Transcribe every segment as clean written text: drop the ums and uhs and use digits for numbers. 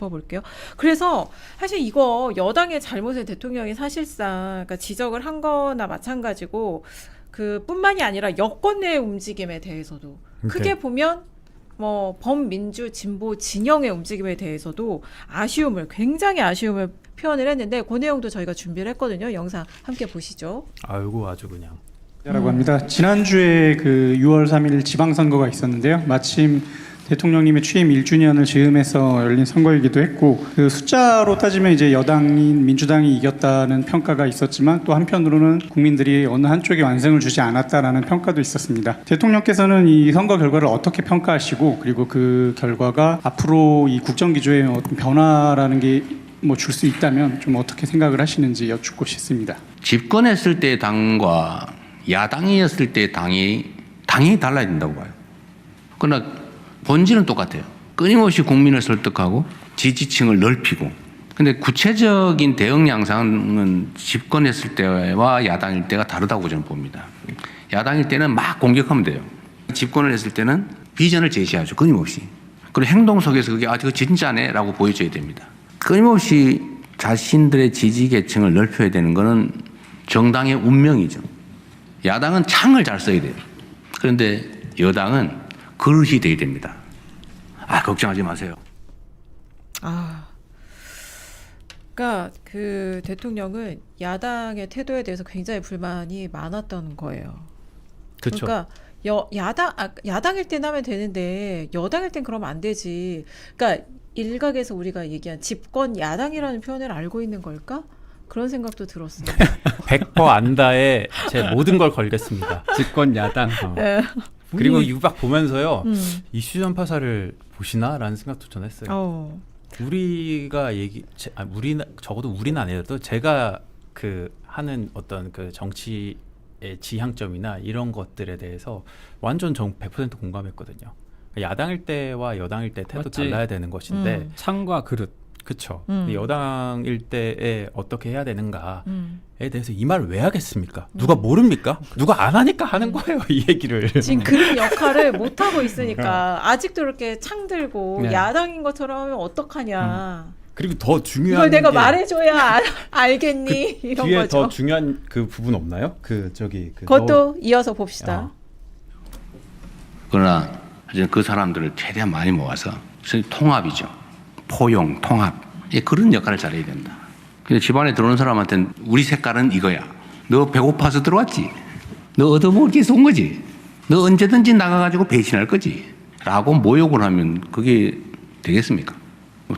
짚어볼게요. 그래서 사실 이거 여당의 잘못을 대통령이 사실상 그러니까 지적을 한 거나 마찬가지고 그 뿐만이 아니라 여권 내 움직임에 대해서도 크게 보면 뭐 범민주 진보 진영의 움직임에 대해서도 굉장히 아쉬움을 표현을 했는데 그 내용도 저희가 준비를 했거든요. 영상 함께 보시죠. 아이고 아주 그냥. 라고 합니다. 지난주에 그 6월 3일 지방선거가 있었는데요. 마침 대통령님의 취임 1주년을 즈음해서 열린 선거이기도 했고 그 숫자로 따지면 이제 여당인 민주당이 이겼다는 평가가 있었지만 또 한편으로는 국민들이 어느 한쪽에 완승을 주지 않았다라는 평가도 있었습니다. 대통령께서는 이 선거 결과를 어떻게 평가하시고 그리고 그 결과가 앞으로 이 국정기조에 어떤 변화라는 게 뭐 줄 수 있다면 좀 어떻게 생각을 하시는지 여쭙고 싶습니다. 집권했을 때 당과 야당이었을 때 당이 달라야 된다고 봐요. 그러나 본질은 똑같아요. 끊임없이 국민을 설득하고 지지층을 넓히고. 근데 구체적인 대응 양상은 집권했을 때와 야당일 때가 다르다고 저는 봅니다. 야당일 때는 막 공격하면 돼요. 집권을 했을 때는 비전을 제시하죠. 끊임없이. 그리고 행동 속에서 그게 저거 진짜네 라고 보여줘야 됩니다. 끊임없이 자신들의 지지 계층을 넓혀야 되는 것은 정당의 운명이죠. 야당은 창을 잘 써야 돼요. 그런데 여당은 그릇이 돼야 됩니다. 걱정하지 마세요. 그러니까 그 대통령은 야당의 태도에 대해서 굉장히 불만이 많았던 거예요. 그렇죠. 그러니까 야당일 땐 하면 되는데 여당일 땐 그러면 안 되지. 그러니까 일각에서 우리가 얘기한 집권 야당이라는 표현을 알고 있는 걸까? 그런 생각도 들었어요. 100% 안다에 제 모든 걸 걸겠습니다. 집권 야당. 네. 그리고 이박 보면서요. 이슈 전파사를 보시나라는 생각도 전 했어요. 우리가 적어도 우리는 아니라도 제가 그 하는 어떤 그 정치의 지향점이나 이런 것들에 대해서 완전 100% 공감했거든요. 야당일 때와 여당일 때 태도 달라야 되는 것인데 창과 그릇. 그렇죠. 여당일 때에 어떻게 해야 되는가에 대해서 이 말을 왜 하겠습니까? 누가 모릅니까? 누가 안 하니까 하는 거예요, 이 얘기를. 지금 그런 역할을 못 하고 있으니까 아직도 이렇게 창 들고 네. 야당인 것처럼 하면 어떡하냐. 그리고 더 중요한 이걸 내가 게 말해줘야 알겠니? 이런 뒤에 거죠. 더 중요한 그 부분 없나요? 그것도 이어서 봅시다. 그러나 그 사람들을 최대한 많이 모아서 통합이죠. 포용, 통합. 그런 역할을 잘해야 된다. 근데 집안에 들어오는 사람한테는 우리 색깔은 이거야. 너 배고파서 들어왔지? 너 얻어먹을 게 있어 온 거지? 너 언제든지 나가가지고 배신할 거지? 라고 모욕을 하면 그게 되겠습니까?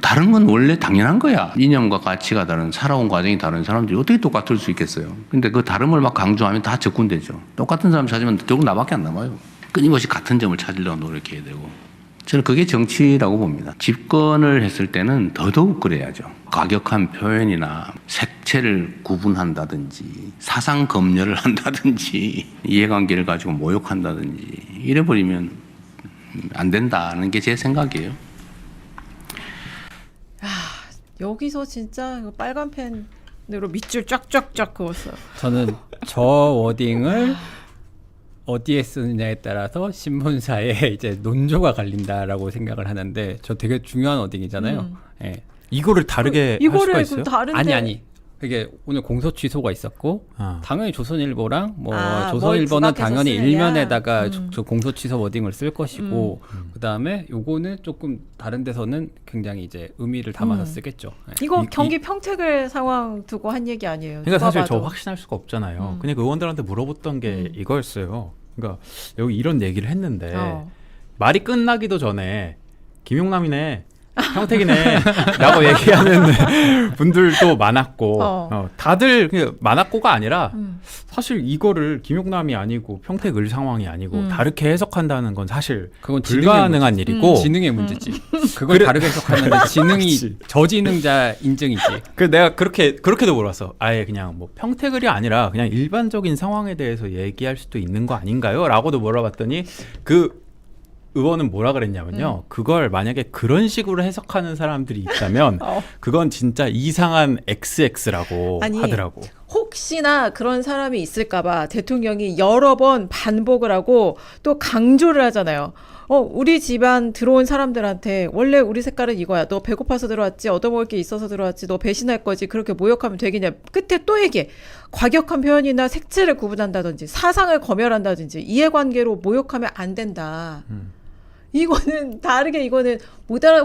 다른 건 원래 당연한 거야. 이념과 가치가 다른, 살아온 과정이 다른 사람들이 어떻게 똑같을 수 있겠어요? 근데 그 다름을 막 강조하면 다 적군되죠. 똑같은 사람 찾으면 결국 나밖에 안 남아요. 끊임없이 같은 점을 찾으려고 노력해야 되고. 저는 그게 정치라고 봅니다. 집권을 했을 때는 더더욱 그래야죠. 과격한 표현이나 색채를 구분한다든지 사상 검열을 한다든지 이해관계를 가지고 모욕한다든지 이래버리면 안 된다는 게 제 생각이에요. 여기서 진짜 빨간 펜으로 밑줄 쫙쫙쫙 그었어요. 저는 저 워딩을 어디에 쓰느냐에 따라서 신문사에 이제 논조가 갈린다라고 생각을 하는데 저 되게 중요한 워딩이잖아요. 예. 이거를 다르게 할 수가 있어요? 다른데 아니. 그게 오늘 공소 취소가 있었고 당연히 조선일보랑 뭘 조선일보는 부각해서 당연히 쓰느냐. 일면에다가 저 공소 취소 워딩을 쓸 것이고 그다음에 요거는 조금 다른 데서는 굉장히 이제 의미를 담아서 쓰겠죠. 예. 이거 경기 평택을 상황 두고 한 얘기 아니에요. 그러니까 누가 사실 저 봐도. 확신할 수가 없잖아요. 그냥 의원들한테 물어봤던 게 이거였어요. 그러니까 여기 이런 얘기를 했는데 말이 끝나기도 전에 김용남이네, 평택이네 라고 얘기하는 분들도 많았고 다들 그냥 많았고가 아니라 사실 이거를 김용남이 아니고 평택을 상황이 아니고 다르게 해석한다는 건 사실 그건 불가능한 일이고 지능의 문제지. 그걸 다르게 해석하는데 지능이 저지능자 인증이지. 그 내가 그렇게도 물어봤어. 아예 그냥 뭐 평택을이 아니라 그냥 일반적인 상황에 대해서 얘기할 수도 있는 거 아닌가요? 라고도 물어봤더니 그 의원은 뭐라 그랬냐면요. 그걸 만약에 그런 식으로 해석하는 사람들이 있다면 그건 진짜 이상한 XX라고 하더라고. 혹시나 그런 사람이 있을까봐 대통령이 여러 번 반복을 하고 또 강조를 하잖아요. 우리 집안 들어온 사람들한테 원래 우리 색깔은 이거야. 너 배고파서 들어왔지. 얻어먹을 게 있어서 들어왔지. 너 배신할 거지. 그렇게 모욕하면 되겠냐. 끝에 또 얘기해. 과격한 표현이나 색채를 구분한다든지 사상을 검열한다든지 이해관계로 모욕하면 안 된다. 이거는 다르게 이거는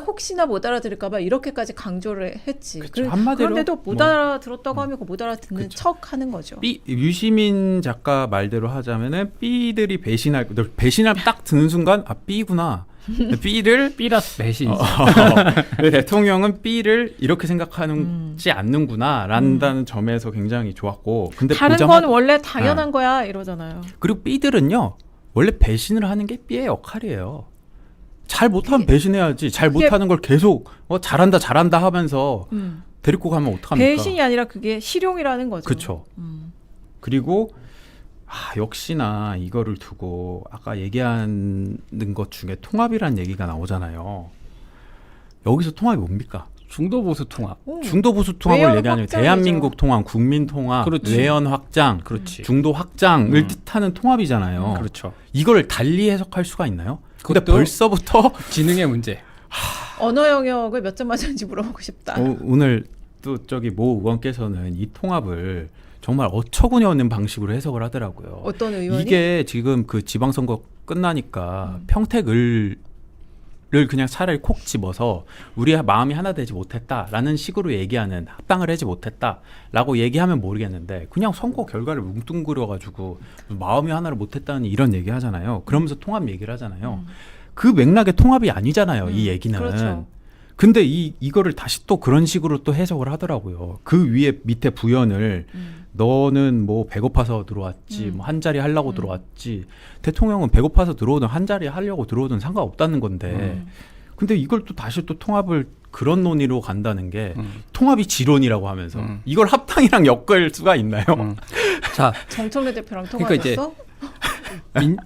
혹시나 못 알아들을까봐 이렇게까지 강조를 했지. 그쵸, 한마디로 그런데도 못 알아들었다고 하면 못 알아듣는 척 하는 거죠. 유시민 작가 말대로 하자면은 B들이 배신할 딱 드는 순간 아 B구나. B를 B라스 배신. 대통령은 B를 이렇게 생각하지 않는구나라는 점에서 굉장히 좋았고, 근데 다른 건 원래 당연한 거야 이러잖아요. 그리고 B들은요 원래 배신을 하는 게 B의 역할이에요. 잘 못하면 배신해야지. 잘 못하는 걸 계속 잘한다 하면서 데리고 가면 어떡합니까? 배신이 아니라 그게 실용이라는 거죠. 그렇죠. 그리고 역시나 이거를 두고 아까 얘기하는 것 중에 통합이라는 얘기가 나오잖아요. 여기서 통합이 뭡니까? 중도 보수 통합. 중도 보수 통합을 외연 얘기하는 확장이죠. 대한민국 통합, 국민 통합, 그렇지. 외연 확장, 그렇지. 중도 확장을 뜻하는 통합이잖아요. 그렇죠. 이걸 달리 해석할 수가 있나요? 근데 그것도 벌써부터 지능의 문제. 언어 영역을 몇 점 맞았는지 물어보고 싶다. 오늘 또 저기 모 의원께서는 이 통합을 정말 어처구니 없는 방식으로 해석을 하더라고요. 어떤 의원이? 이게 지금 그 지방선거 끝나니까 평택을 그냥 차라리 콕 집어서 우리 마음이 하나 되지 못했다라는 식으로 얘기하는, 합당을 하지 못했다라고 얘기하면 모르겠는데 그냥 선거 결과를 뭉뚱그려가지고 마음이 하나를 못했다는 이런 얘기 하잖아요. 그러면서 통합 얘기를 하잖아요. 그 맥락의 통합이 아니잖아요. 이 얘기는. 그렇죠. 근데 이거를 다시 또 그런 식으로 또 해석을 하더라고요. 그 위에 밑에 부연을 너는 뭐 배고파서 들어왔지, 뭐 한 자리 하려고 들어왔지. 대통령은 배고파서 들어오든 한 자리 하려고 들어오든 상관없다는 건데. 근데 이걸 또 다시 또 통합을 그런 논의로 간다는 게 통합이 지론이라고 하면서 이걸 합당이랑 엮을 수가 있나요? 자, 정청래 대표랑 그러니까 이제 통화했어?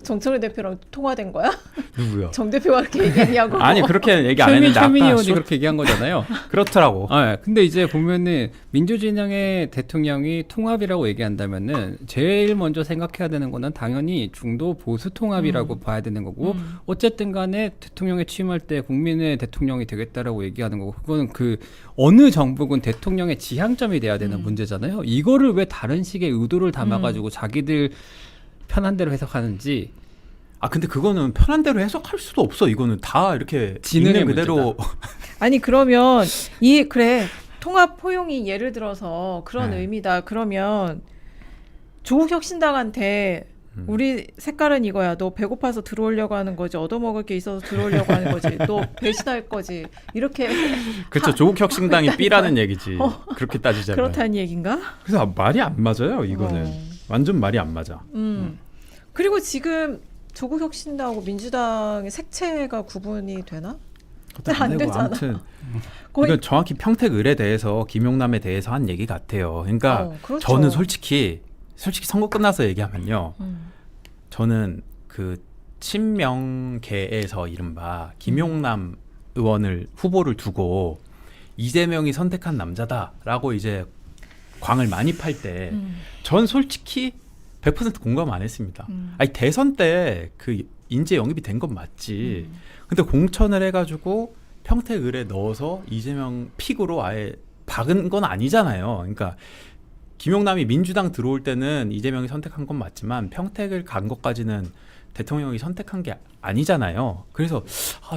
정청래 대표랑 통화된 거야? 누구요? 정 대표가 그렇게 얘기했냐고. 아니 그렇게 얘기 안 최민희 했는데 아까 의원이 그렇게 얘기한 거잖아요. 그렇더라고. 근데 이제 보면은 민주진영의 대통령이 통합이라고 얘기한다면은 제일 먼저 생각해야 되는 거는 당연히 중도 보수 통합이라고 봐야 되는 거고, 어쨌든 간에 대통령에 취임할 때 국민의 대통령이 되겠다라고 얘기하는 거고, 그거는 그 어느 정부군 대통령의 지향점이 돼야 되는 문제잖아요. 이거를 왜 다른 식의 의도를 담아가지고 자기들 편한 대로 해석하는지. 근데 그거는 편한 대로 해석할 수도 없어. 이거는 다 이렇게 지능의 있는 그대로. 아니 그러면 그래 통합 포용이 예를 들어서 그런 네. 의미다. 그러면 조국 혁신당한테 우리 색깔은 이거야. 너 배고파서 들어오려고 하는 거지. 얻어먹을 게 있어서 들어오려고 하는 거지. 너 배신할 거지. 이렇게 그렇죠. 조국 혁신당이 B라는 얘기지. 그렇게 따지자면. 그렇다는 얘긴가? 그래서 말이 안 맞아요. 이거는 완전 말이 안 맞아. 그리고 지금 조국 혁신당하고 민주당의 색채가 구분이 되나? 안 되고, 되잖아. 아무튼 거의 이건 정확히 평택을에 대해서 김용남에 대해서 한 얘기 같아요. 그러니까 그렇죠. 저는 솔직히 선거 끝나서 얘기하면요. 저는 그 친명계에서 이른바 김용남 의원을 후보를 두고 이재명이 선택한 남자다라고 이제 광을 많이 팔 때 전 솔직히 100% 공감 안 했습니다. 아니 대선 때 그 인재 영입이 된 건 맞지. 근데 공천을 해가지고 평택을에 넣어서 이재명 픽으로 아예 박은 건 아니잖아요. 그러니까 김용남이 민주당 들어올 때는 이재명이 선택한 건 맞지만 평택을 간 것까지는 대통령이 선택한 게 아니잖아요. 그래서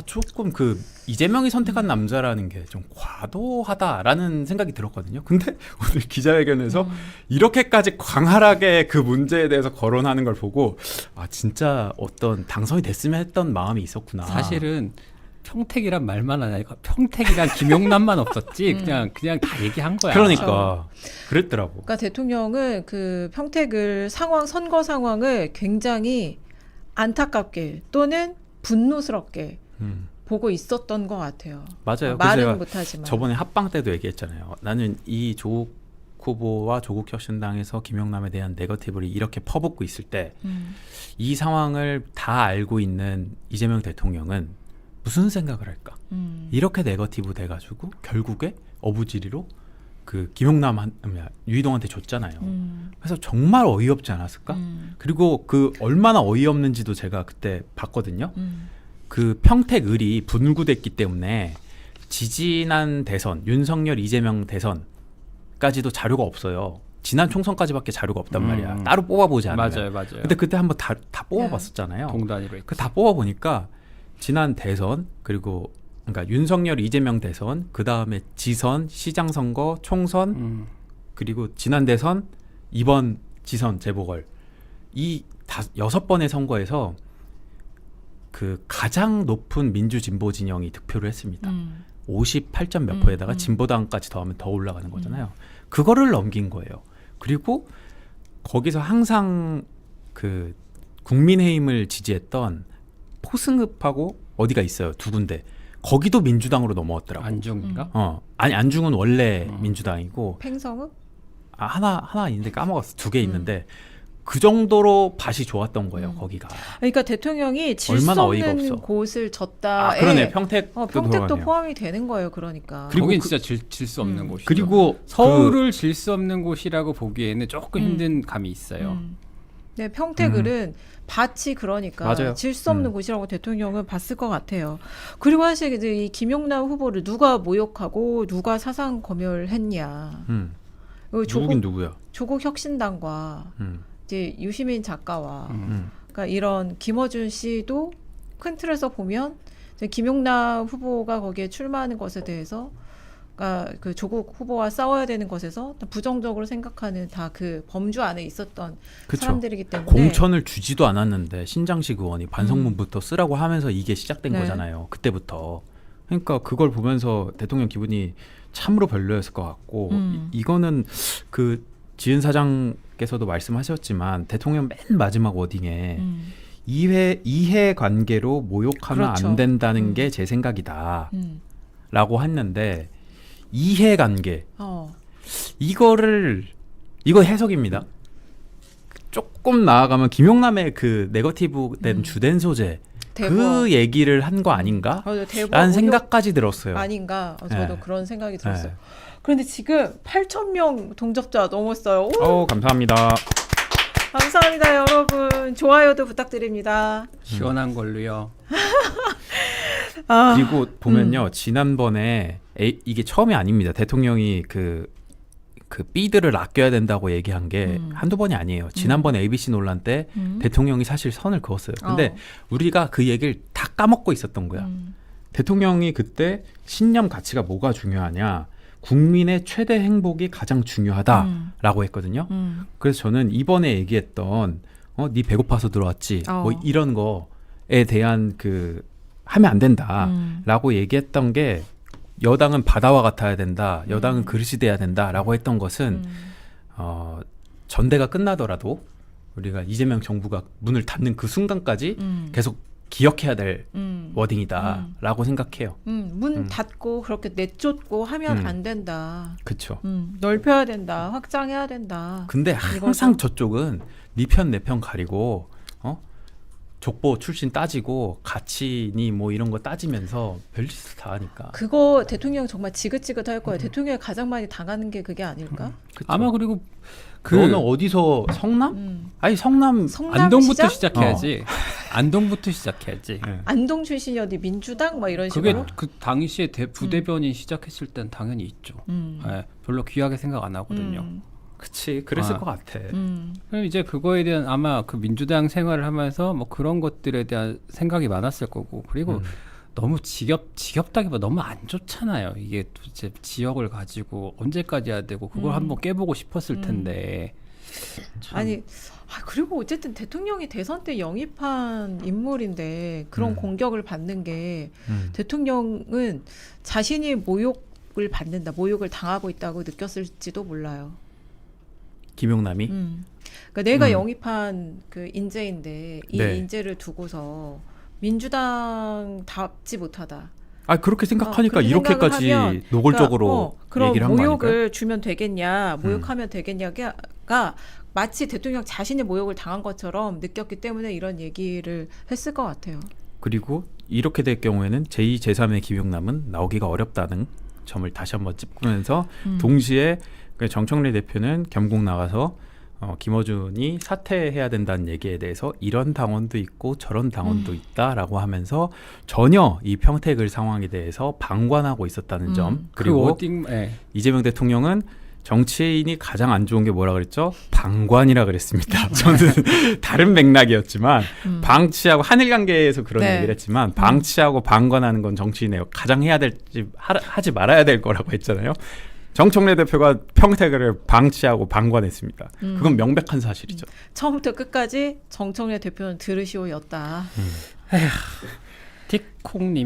조금 그 이재명이 선택한 남자라는 게 좀 과도하다라는 생각이 들었거든요. 근데 오늘 기자회견에서 이렇게까지 광활하게 그 문제에 대해서 거론하는 걸 보고 진짜 어떤 당선이 됐으면 했던 마음이 있었구나. 사실은 평택이란 말만 안 하니까 평택이란 김용남만 없었지. 그냥 다 얘기한 거야. 그러니까 그랬더라고. 그러니까 대통령은 그 평택을 선거 상황을 굉장히 안타깝게 또는 분노스럽게 보고 있었던 것 같아요. 맞아요. 그래서 말은 제가 못하지만. 저번에 합방 때도 얘기했잖아요. 나는 이 조국 후보와 조국 혁신당에서 김용남에 대한 네거티브를 이렇게 퍼붓고 있을 때 이 상황을 다 알고 있는 이재명 대통령은 무슨 생각을 할까? 이렇게 네거티브 돼가지고 결국에 어부지리로 그 유희동한테 줬잖아요. 그래서 정말 어이없지 않았을까? 그리고 그 얼마나 어이없는지도 제가 그때 봤거든요. 그 평택을이 분구됐기 때문에 지지난 대선, 윤석열, 이재명 대선까지도 자료가 없어요. 지난 총선까지밖에 자료가 없단 말이야. 따로 뽑아보지 않으면. 맞아요. 근데 그때 한번 다 뽑아봤었잖아요. 동단위로 그 다 뽑아보니까 지난 대선 그리고 그러니까 윤석열, 이재명 대선, 그 다음에 지선, 시장 선거, 총선, 그리고 지난 대선, 이번 지선 재보궐 이 6번의 선거에서 그 가장 높은 민주진보 진영이 득표를 했습니다. 58점 몇 %에다가 진보당까지 더하면 더 올라가는 거잖아요. 그거를 넘긴 거예요. 그리고 거기서 항상 그 국민의힘을 지지했던 포승읍하고 어디가 있어요. 두 군데. 거기도 민주당으로 넘어왔더라고. 안중인가? 아니 안중은 원래 민주당이고 팽성읍? 하나 있는데 까먹었어. 2개 있는데 그 정도로 밭이 좋았던 거예요. 거기가. 그러니까 대통령이 질 수 얼마나 어이가 없는 없어. 곳을 졌다에 그러네. 평택도 평택도 들어가네요. 포함이 되는 거예요. 그러니까. 그리고 거긴 그- 진짜 질 수 없는 곳이죠. 그리고 서울을 질 수 없는 곳이라고 보기에는 조금 힘든 감이 있어요. 네, 평택을은 밭이 그러니까 맞아요. 질 수 없는 곳이라고 대통령은 봤을 것 같아요. 그리고 사실 이제 이 김용남 후보를 누가 모욕하고 누가 사상 검열했냐. 그리고 누구긴 누구야. 조국 혁신당과 음. 이제 유시민 작가와 그러니까 이런 김어준 씨도 큰 틀에서 보면 이제 김용남 후보가 거기에 출마하는 것에 대해서 그러니까 그 조국 후보와 싸워야 되는 것에서 다 부정적으로 생각하는 다 그 범주 안에 있었던 그쵸. 사람들이기 때문에 공천을 주지도 않았는데 신장식 의원이 반성문부터 쓰라고 하면서 이게 시작된 네. 거잖아요. 그때부터. 그러니까 그걸 보면서 대통령 기분이 참으로 별로였을 것 같고 이거는 그 지은 사장께서도 말씀하셨지만 대통령 맨 마지막 워딩에 이해 관계로 모욕하면 그렇죠. 안 된다는 게 제 생각이다 라고 했는데 이해관계 이거 해석입니다. 조금 나아가면 김용남의 그 네거티브 된 주된 소재 그 얘기를 한 거 아닌가? 라는 생각까지 들었어요. 아닌가? 저도 네. 그런 생각이 들었어요. 네. 그런데 지금 8,000명 동접자 넘었어요. 오, 감사합니다. 감사합니다, 여러분. 좋아요도 부탁드립니다. 시원한 걸로요. 아, 그리고 보면요. 지난번에 이게 처음이 아닙니다. 대통령이 그 삐들을 아껴야 된다고 얘기한 게 한두 번이 아니에요. 지난번 ABC 논란 때 대통령이 사실 선을 그었어요. 근데 우리가 그 얘기를 다 까먹고 있었던 거야. 대통령이 그때 신념 가치가 뭐가 중요하냐. 국민의 최대 행복이 가장 중요하다라고 했거든요. 그래서 저는 이번에 얘기했던 네 배고파서 들어왔지 뭐 이런 거에 대한 하면 안 된다라고 얘기했던 게 여당은 바다와 같아야 된다. 여당은 그릇이 돼야 된다라고 했던 것은 전대가 끝나더라도 우리가 이재명 정부가 문을 닫는 그 순간까지 계속 기억해야 될 워딩이다라고 생각해요. 문 닫고 그렇게 내쫓고 하면 안 된다. 그렇죠. 넓혀야 된다. 확장해야 된다. 근데 항상 저쪽은 네 편 내 편 가리고 족보 출신 따지고 가치니 뭐 이런 거 따지면서 별짓을 다 하니까. 그거 대통령 정말 지긋지긋할 거예요. 대통령이 가장 많이 당하는 게 그게 아닐까? 그쵸? 아마 그리고 너는 어디서 성남? 아니 성남 안동부터 시장? 시작해야지. 안동부터 시작해야지. 네. 안동 출신이 어디 민주당 막 이런 그게 식으로. 그 당시에 부대변인 시작했을 땐 당연히 있죠. 예, 별로 귀하게 생각 안 하거든요. 그치 그랬을 것 같아. 그럼 이제 그거에 대한 아마 그 민주당 생활을 하면서 뭐 그런 것들에 대한 생각이 많았을 거고 그리고 너무 지겹다기보다 너무 안 좋잖아요. 이게 도대체 지역을 가지고 언제까지 해야 되고 그걸 한번 깨보고 싶었을 텐데. 참. 아니 그리고 어쨌든 대통령이 대선 때 영입한 인물인데 그런 공격을 받는 게 대통령은 자신이 모욕을 받는다, 모욕을 당하고 있다고 느꼈을지도 몰라요. 김용남이 그러니까 내가 영입한 그 인재인데 이 네. 인재를 두고서 민주당답지 못하다. 그렇게 생각하니까 그렇게 이렇게까지 생각을 하면, 노골적으로 그럼 얘기를 한 거 아닐까요? 모욕을 주면 되겠냐, 모욕하면 되겠냐가 마치 대통령 자신이 모욕을 당한 것처럼 느꼈기 때문에 이런 얘기를 했을 것 같아요. 그리고 이렇게 될 경우에는 제2, 제3의 김용남은 나오기가 어렵다는 점을 다시 한번 짚으면서 동시에 정청래 대표는 겸국 나가서 김어준이 사퇴해야 된다는 얘기에 대해서 이런 당원도 있고 저런 당원도 있다라고 하면서 전혀 이 평택을 상황에 대해서 방관하고 있었다는 점. 그리고 이재명 대통령은 정치인이 가장 안 좋은 게 뭐라 그랬죠? 방관이라 그랬습니다. 저는 다른 맥락이었지만 방치하고 한일 관계에서 그런 네. 얘기를 했지만 방치하고 방관하는 건 정치인의 가장 해야 될지 하지 말아야 될 거라고 했잖아요. 정청래 대표가 평택을 방치하고 방관했습니다. 그건 명백한 사실이죠. 처음부터 끝까지 정청래 대표는 들으시오였다. 티콩님